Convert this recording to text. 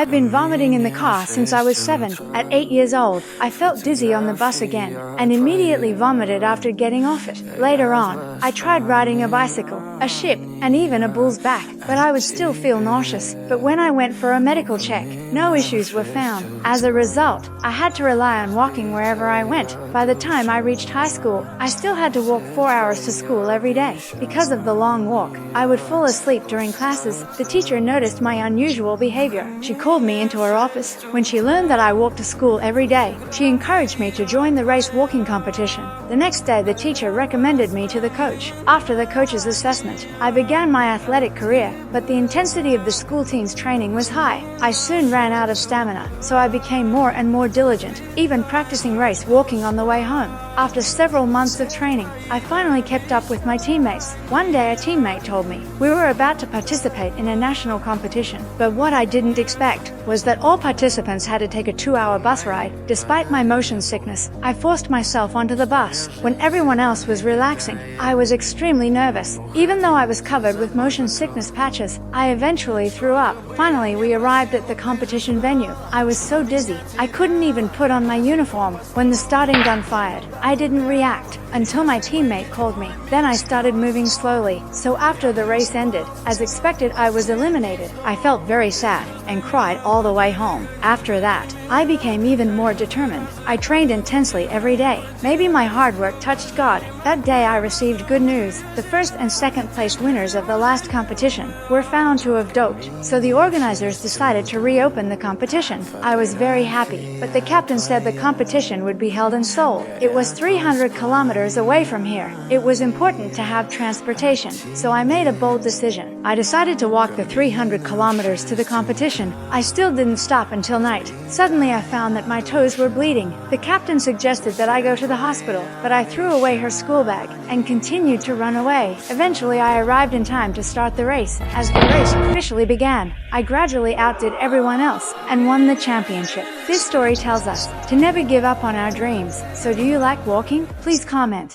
I've been vomiting in the car since I was 7. At 8 years old, I felt dizzy on the bus again, and immediately vomited after getting off it. Later on, I tried riding a bicycle, a ship, and even a bull's back, but I would still feel nauseous. But when I went for a medical check, no issues were found. As a result, I had to rely on walking wherever I went. By the time I reached high school, I still had to walk 4 hours to school every day. Because of the long walk, I would fall asleep during classes. The teacher noticed my unusual behavior. She called me into her office. When she learned that I walked to school every day, she encouraged me to join the race walking competition. The next day, the teacher recommended me to the coach. After the coach's assessment, I began my athletic career, but the intensity of the school team's training was high. I soon ran out of stamina, so I became more and more diligent, even practicing race walking on the way home. After several months of training, I finally kept up with my teammates. One day a teammate told me we were about to participate in a national competition, but what I didn't expect was that all participants had to take a 2-hour bus ride. Despite my motion sickness, I forced myself onto the bus. When everyone else was relaxing, I was extremely nervous. Even though I was covered with motion sickness patches, I eventually threw up. Finally, we arrived at the competition venue. I was so dizzy, I couldn't even put on my uniform. When the starting gun fired, I didn't react until my teammate called me. Then I started moving slowly. So after the race ended, as expected, I was eliminated. I felt very sad and cried all the way home. After that, I became even more determined. I trained intensely every day. Maybe my hard work touched God. That day I received good news. The first and second place winners of the last competition were found to have doped. So the organizers decided to reopen the competition. I was very happy, but the captain said the competition would be held in Seoul. It was 300 kilometers away from here. It was important to have transportation, so I made a bold decision. I decided to walk the 300 kilometers to the competition. I still didn't stop until night. Suddenly I found that my toes were bleeding. The captain suggested that I go to the hospital, but I threw away her school bag and continued to run away. Eventually I arrived in time to start the race. As the race officially began, I gradually outdid everyone else and won the championship. This story tells us to never give up on our dreams. So do you like walking? Please comment.